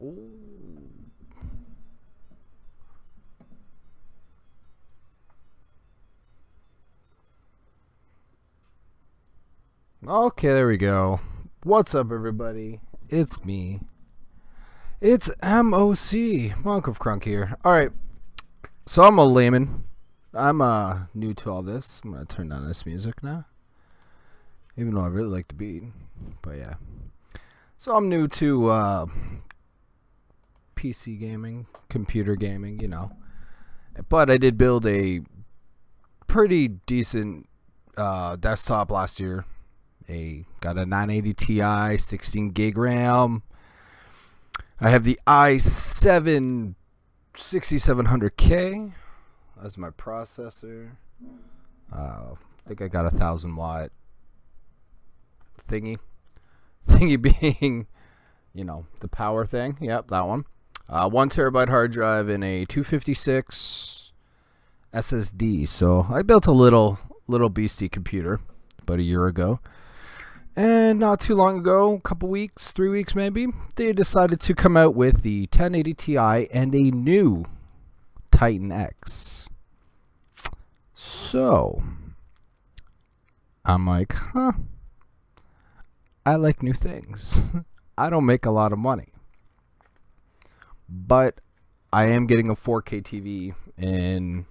Ooh. Okay, there we go. What's up, everybody? It's me. It's M.O.C. Monk of Crunk here. Alright, so I'm a layman. I'm new to all this. I'm going to turn down this music now. Even though I really like the beat. But yeah. So I'm new to PC gaming, computer gaming, you know. But I did build a pretty decent desktop last year. Got a 980 Ti, 16 gig RAM. I have the i7 6700K as my processor. I think I got a 1000-watt thingy being, you know, the power thing. Yep, that one. 1 terabyte hard drive and a 256 SSD. So I built a little beastie computer about a year ago. And not too long ago, a couple weeks, 3 weeks maybe, they decided to come out with the 1080 Ti and a new Titan X. So, I'm like, huh, I like new things. I don't make a lot of money. But I am getting a 4K TV in,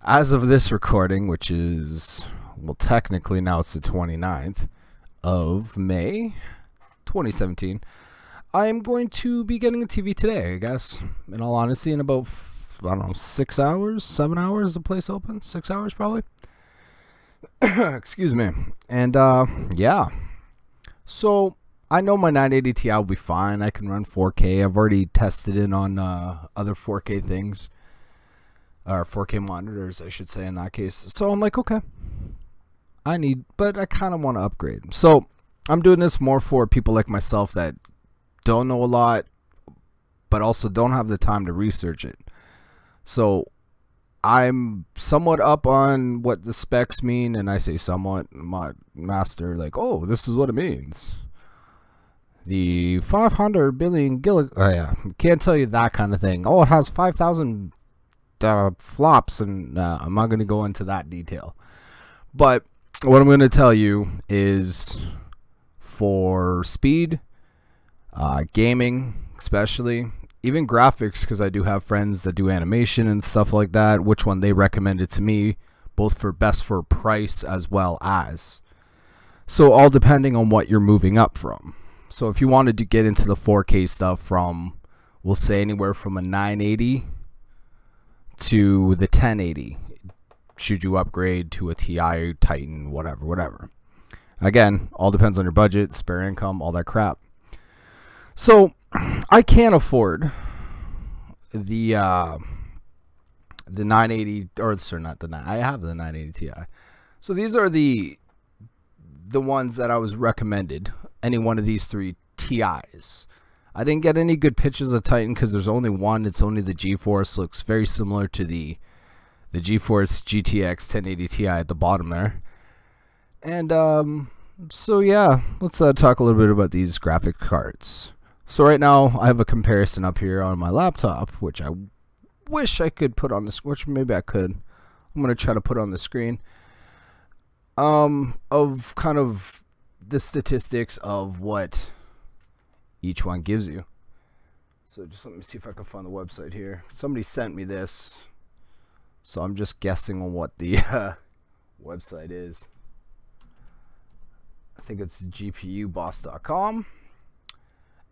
as of this recording, which is, well, technically now it's the 29th of May 2017. I am going to be getting a TV today, I guess. In all honesty, in about, I don't know, 6 hours, 7 hours the place opens. 6 hours probably. Excuse me. And yeah. So I know my 980 Ti will be fine. I can run 4K. I've already tested it on other 4K things. Or 4K monitors, I should say, in that case. So I'm like, okay. But I kind of want to upgrade. So I'm doing this more for people like myself that don't know a lot, but also don't have the time to research it. So I'm somewhat up on what the specs mean, and I say somewhat. My master, like, oh, this is what it means. The 500 billion oh yeah, can't tell you that kind of thing. Oh, it has 5,000 flops, and I'm not going to go into that detail. But what I'm going to tell you is, for speed, gaming especially, even graphics, because I do have friends that do animation and stuff like that, which one they recommended to me, both for best for price as well as. So all depending on what you're moving up from. So if you wanted to get into the 4K stuff from, we'll say anywhere from a 980 to the 1080, should you upgrade to a Ti, Titan, whatever. Again, all depends on your budget, spare income, all that crap. So I can't afford the 980, or sorry, not the 9. I have the 980 Ti. So these are the ones that I was recommended. Any one of these three Ti's. I didn't get any good pictures of Titan because there's only one. It's only the GeForce. Looks very similar to the GeForce GTX 1080 Ti at the bottom there. And so yeah, let's talk a little bit about these graphic cards. So right now I have a comparison up here on my laptop, which I wish I could put on the screen, which maybe I could. I'm going to try to put on the screen, of kind of the statistics of what each one gives you. So just let me see if I can find the website here. Somebody sent me this, so I'm just guessing on what the website is. I think it's gpuboss.com,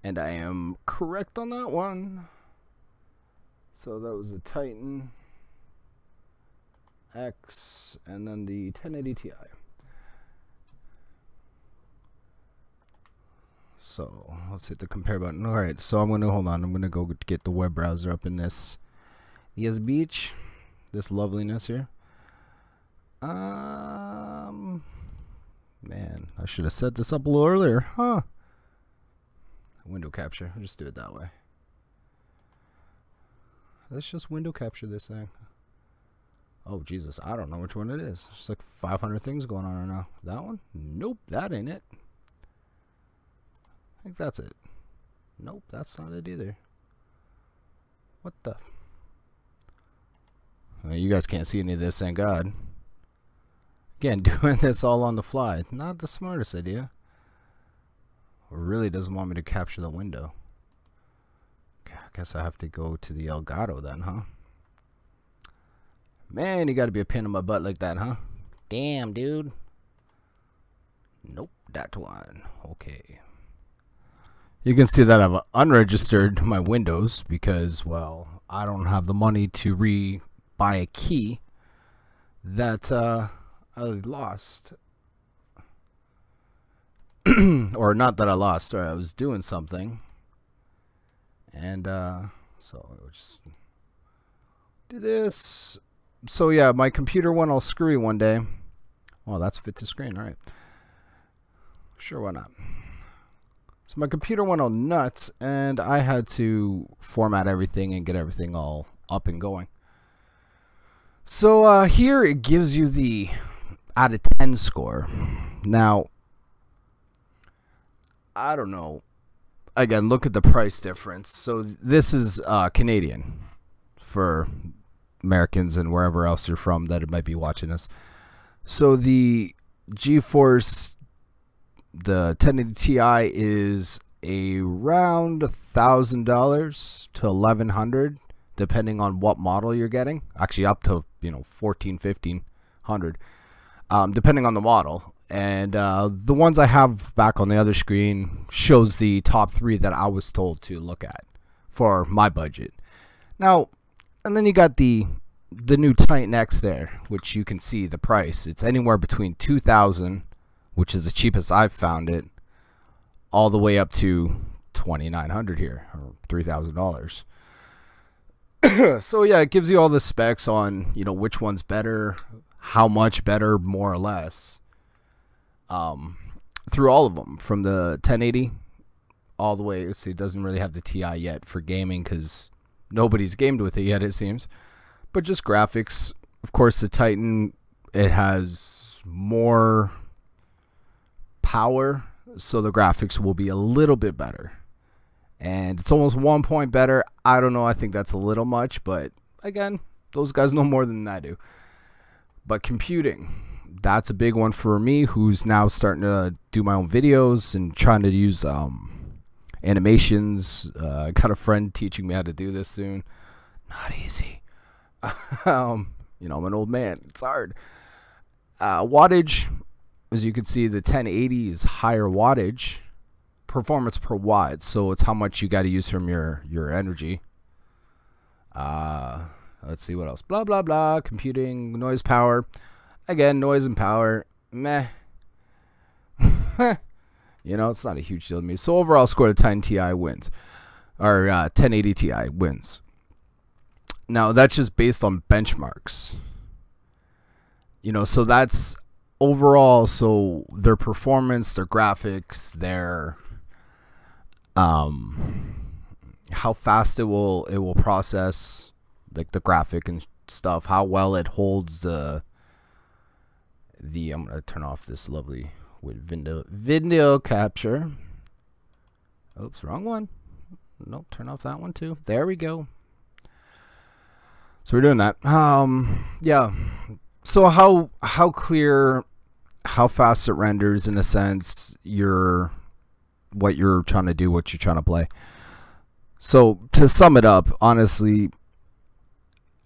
and I am correct on that one. So that was the Titan X and then the 1080 Ti. So let's hit the compare button. Alright, so I'm gonna hold on, I'm gonna go get the web browser up in this beach, this loveliness here. Man, I should have set this up a little earlier, huh? Window capture, I'll just do it that way. Let's just window capture this thing. Oh Jesus, I don't know which one it is. There's like 500 things going on right now. That one? Nope, that ain't it. I think that's it. Nope, that's not it either. What the? Well, you guys can't see any of this, thank God. Again, doing this all on the fly. Not the smartest idea. Or really doesn't want me to capture the window. Okay, I guess I have to go to the Elgato then, huh? Man, you gotta be a pain in my butt like that, huh? Damn, dude. Nope, that one. Okay. You can see that I've unregistered my windows because, well, I don't have the money to buy a key that I lost. Or not that I lost, sorry, I was doing something. And so we'll just do this. So yeah, my computer went all screwy one day. Oh, that's fit to screen, alright. Sure, why not? So my computer went all nuts and I had to format everything and get everything all up and going. So here it gives you the out of 10 score. Now, I don't know. Again, look at the price difference. So this is Canadian for Americans and wherever else you're from that might be watching this. So the GeForce, the 1080 Ti is around $1,000 to $1,100, depending on what model you're getting. Actually, up to $1,400, $1,500, depending on the model. And the ones I have back on the other screen shows the top 3 that I was told to look at for my budget. Now, and then you got the new Titan X there, which you can see the price. It's anywhere between $2,000, which is the cheapest I've found it, all the way up to $2,900 here, or $3,000. So yeah, it gives you all the specs on which one's better, how much better, more or less. Through all of them, from the 1080 all the way. See, it doesn't really have the Ti yet for gaming because nobody's gamed with it yet, it seems. But just graphics, of course, the Titan, it has more power, so the graphics will be a little bit better. And it's almost 1 point better. I don't know, I think that's a little much, but again, those guys know more than I do. But computing, that's a big one for me, who's now starting to do my own videos and trying to use animations. I got a friend teaching me how to do this soon. Not easy. I'm an old man. It's hard. Wattage, as you can see, the 1080 is higher wattage. Performance per watt, so it's how much you got to use from your energy. Let's see what else. Blah blah blah. Computing, noise, power. Again, noise and power, meh. It's not a huge deal to me. So overall score, the Titan Ti wins, or 1080 Ti wins. Now that's just based on benchmarks. So that's overall. So their performance, their graphics, their how fast it will process, like the graphic and stuff, how well it holds the I'm gonna turn off this lovely video capture. Oops, wrong one. Nope, turn off that one too. There we go. So we're doing that. Yeah. So how clear, how fast it renders, in a sense, what you're trying to do, what you're trying to play. So to sum it up, honestly,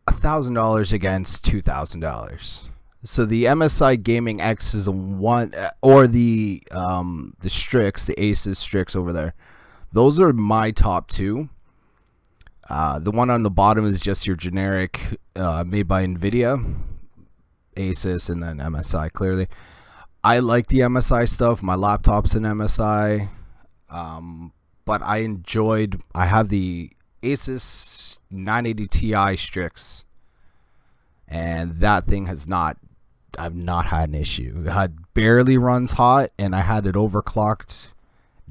$1,000 against $2,000. So the M.O.C Gaming X is a one, or the Strix, the Asus Strix over there. Those are my top 2. The one on the bottom is just your generic, made by NVIDIA, Asus, and then M.O.C. Clearly, I like the M.O.C stuff. My laptop's an M.O.C, but I have the Asus 980 Ti Strix, and that thing I've not had an issue. It barely runs hot, and I had it overclocked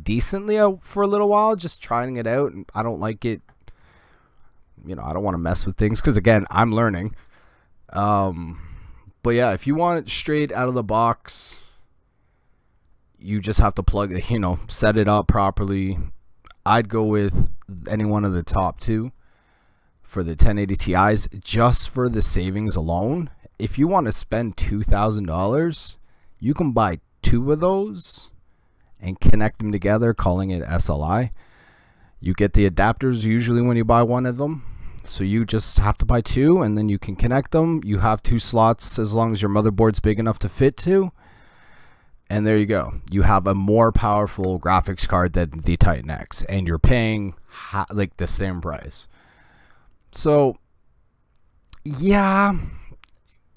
decently for a little while, just trying it out, and I don't like it. I don't want to mess with things because, again, I'm learning. But yeah, if you want it straight out of the box, you just have to plug it, set it up properly. I'd go with any one of the top two for the 1080 Ti's just for the savings alone. If you want to spend $2,000, you can buy two of those and connect them together, calling it SLI. You get the adapters usually when you buy one of them. So you just have to buy two and then you can connect them. You have two slots as long as your motherboard's big enough to fit two. And there you go. You have a more powerful graphics card than the Titan X, and you're paying like the same price. So yeah,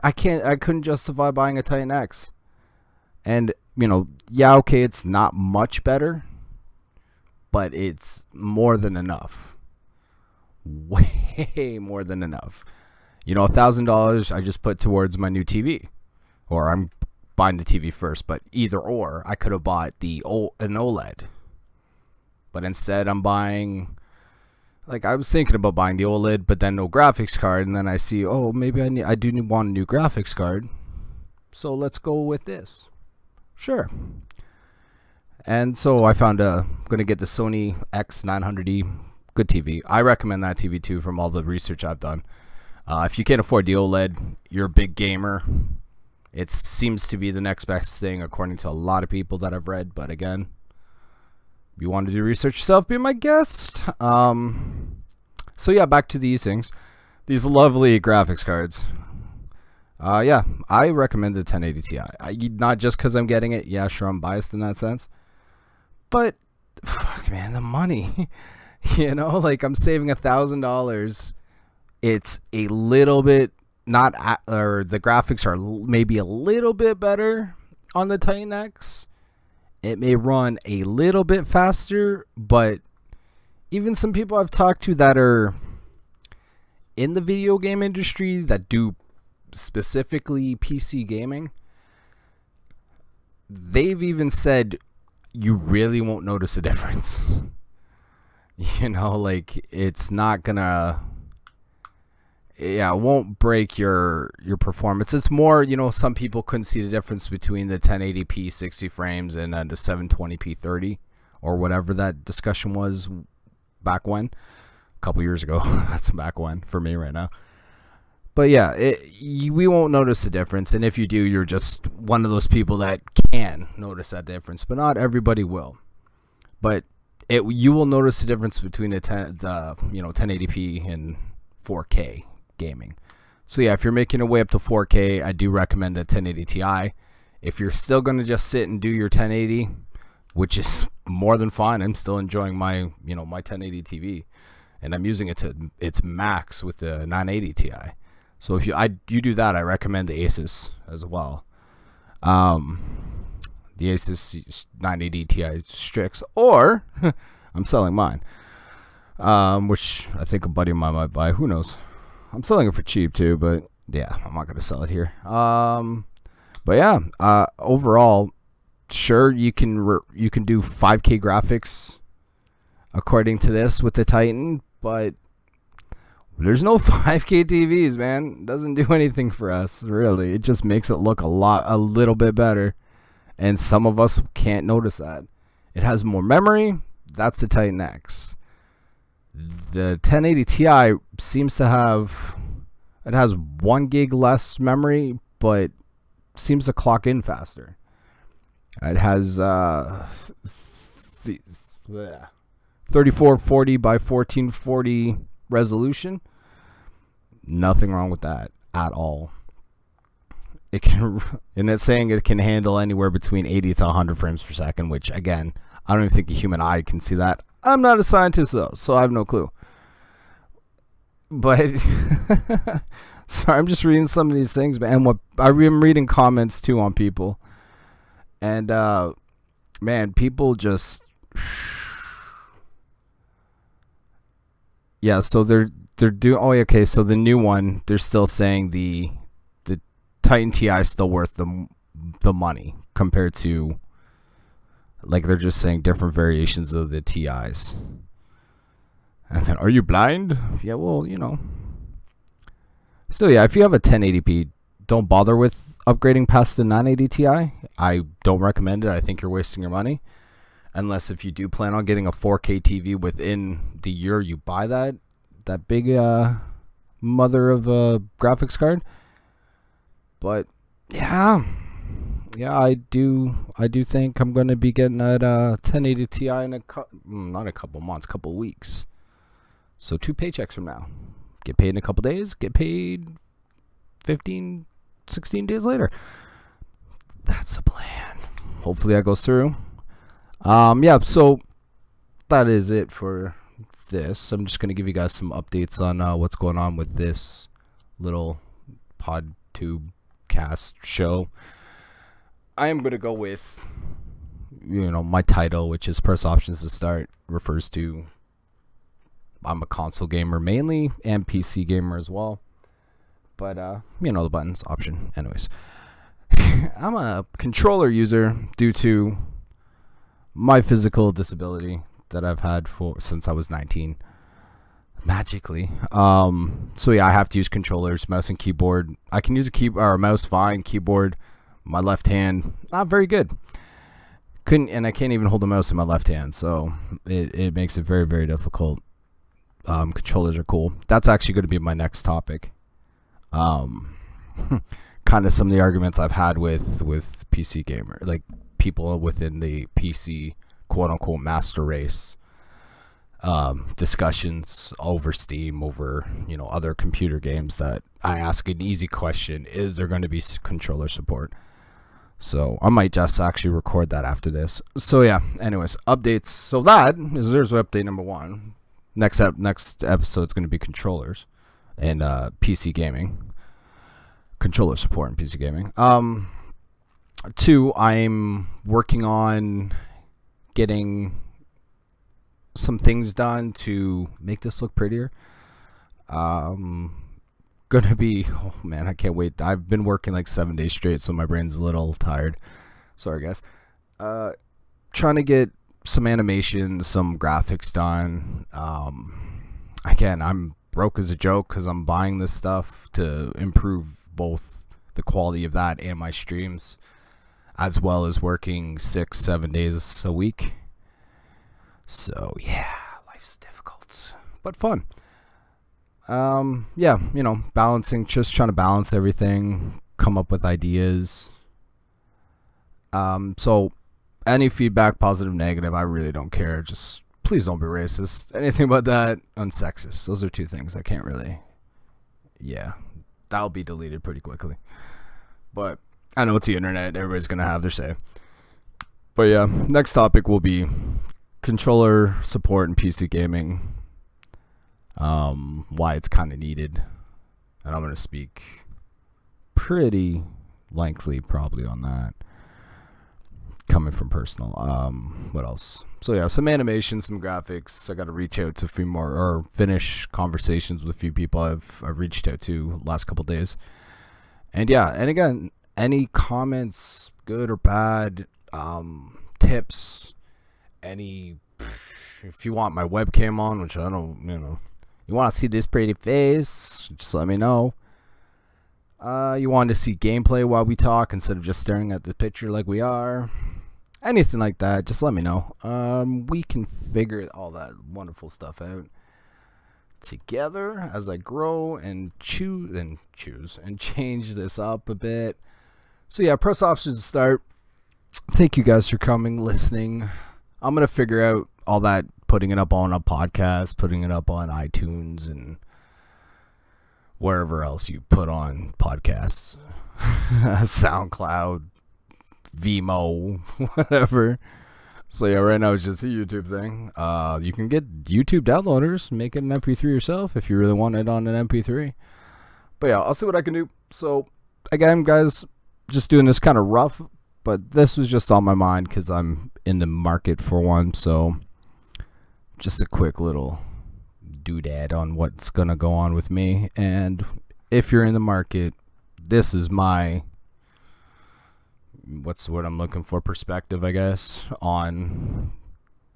I couldn't justify buying a Titan X. And you know, yeah, okay, it's not much better, but it's more than enough. Way more than enough. You know, $1,000 I just put towards my new TV, or I'm buying the TV first, but either or, I could have bought an OLED, but instead I'm buying, like, I was thinking about buying the OLED, but then no graphics card, and then I see, oh, maybe I do want a new graphics card, so let's go with this. Sure. And so I found I'm gonna get the Sony X900E. Good TV. I recommend that TV too from all the research I've done. If you can't afford the OLED, you're a big gamer, it seems to be the next best thing according to a lot of people that I've read. But again, if you want to do research yourself, be my guest. So yeah, back to these things. These lovely graphics cards. Yeah, I recommend the 1080 Ti. Not just because I'm getting it. Yeah, sure, I'm biased in that sense. But, fuck, man, the money. You know, like, I'm saving $1,000. It's a little bit or the graphics are maybe a little bit better on the Titan X. It may run a little bit faster, but even some people I've talked to that are in the video game industry that do specifically PC gaming, they've even said you really won't notice a difference. You know, like, it's not gonna, yeah, it won't break your performance. It's more, you know, some people couldn't see the difference between the 1080p 60 frames and the 720p 30, or whatever that discussion was back when, a couple years ago. That's back when for me right now. But yeah, we won't notice the difference, and if you do, you're just one of those people that can notice that difference, but not everybody will. But you will notice the difference between the 1080p and 4K gaming. So yeah, if you're making your way up to 4K, I do recommend the 1080 Ti. If you're still going to just sit and do your 1080, which is more than fine, I'm still enjoying my my 1080 TV, and I'm using it to its max with the 980 Ti. So if you do that, I recommend the Asus as well. The Asus 980 Ti Strix, or I'm selling mine, which I think a buddy of mine might buy. Who knows? I'm selling it for cheap too, but yeah, I'm not gonna sell it here. But yeah, overall, sure, you can do 5K graphics according to this with the Titan, but there's no 5K TVs, man. It doesn't do anything for us, really. It just makes it look a little bit better, and some of us can't notice that. It has more memory. That's the Titan X. The 1080 Ti seems to have, it has 1 gig less memory, but seems to clock in faster. It has 3440 by 1440 resolution. Nothing wrong with that at all. It can, and it's saying it can handle anywhere between 80 to 100 frames per second, which again, I don't even think a human eye can see that. I'm not a scientist though, so I have no clue. But sorry, I'm just reading some of these things, and I'm reading comments too on people, and man, people just, yeah. So they're doing. Oh, okay. So the new one, they're still saying the Titan Ti is still worth the money compared to, like, they're just saying different variations of the TIs. And then, are you blind? Yeah, well, you know. So yeah, if you have a 1080p, don't bother with upgrading past the 980 Ti. I don't recommend it. I think you're wasting your money. unless if you do plan on getting a 4K TV within the year you buy that big mother of a graphics card. But yeah, I do think I'm gonna be getting that 1080 Ti in not a couple months, couple weeks. So 2 paychecks from now. Get paid in a couple days, get paid 15, 16 days later. That's the plan. Hopefully that goes through. Yeah, so that is it for this. I'm just going to give you guys some updates on what's going on with this little PodTube cast show. I am going to go with, my title, which is Press Options to Start, refers to I'm a console gamer mainly and PC gamer as well. But, the buttons option. Anyways, I'm a controller user due to my physical disability that I've had since I was 19. Magically. So yeah, I have to use controllers, mouse and keyboard. I can use a mouse fine, keyboard, my left hand, not very good. And I can't even hold a mouse in my left hand, so it makes it very, very difficult. Controllers are cool. That's actually going to be my next topic. Kind of some of the arguments I've had with PC gamer, like people within the PC quote-unquote master race, discussions over Steam, over other computer games, that I ask an easy question: is there going to be controller support? So I might just actually record that after this. So yeah, anyways, updates. So there's update number 1. Next episode is going to be controllers and PC gaming, controller support in PC gaming. 2, I'm working on getting some things done to make this look prettier. Gonna be, oh man, I can't wait. I've been working like 7 days straight, so my brain's a little tired. Sorry guys. Trying to get some animations, some graphics done. Again, I'm broke as a joke because I'm buying this stuff to improve both the quality of that and my streams, as well as working 6-7 days a week. So yeah, life's difficult but fun. Yeah, balancing, just trying to balance everything, come up with ideas. So any feedback, positive, negative, I really don't care. Just please don't be racist. Anything but that, unsexist. Those are 2 things I can't really, yeah, that'll be deleted pretty quickly. But I know it's the internet, everybody's gonna have their say. But yeah, next topic will be controller support in PC gaming, why it's kind of needed, and I'm gonna speak pretty lengthily probably on that, coming from personal. What else? So yeah, some animation, some graphics. I got to reach out to a few more, or finish conversations with a few people I've reached out to last couple days. And yeah, and again, any comments, good or bad, tips, if you want my webcam on, which I don't, you want to see this pretty face, just let me know. You want to see gameplay while we talk instead of just staring at the picture like we are, anything like that, just let me know. We can figure all that wonderful stuff out together as I grow and choose and change this up a bit. So yeah, press options to start. Thank you guys for coming, listening. I'm gonna figure out all that, putting it up on a podcast, putting it up on iTunes and wherever else you put on podcasts, SoundCloud, Vimeo, whatever. So yeah, right now it's just a YouTube thing. You can get YouTube downloaders, make it an MP3 yourself if you really want it on an MP3. But yeah, I'll see what I can do. So again, guys, just doing this kind of rough, but this was just on my mind because I'm in the market for one. So just a quick little doodad on what's gonna go on with me. And if you're in the market, this is my, what's the word I'm looking for, perspective, I guess, on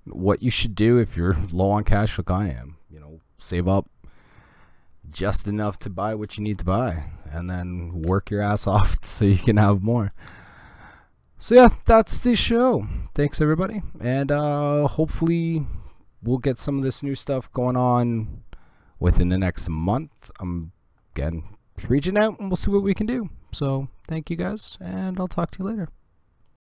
what you should do if you're low on cash like I am. Save up just enough to buy what you need to buy, and then work your ass off so you can have more. So yeah, that's the show. Thanks everybody, and hopefully we'll get some of this new stuff going on within the next month. I'm again reaching out, and we'll see what we can do. So thank you guys, and I'll talk to you later.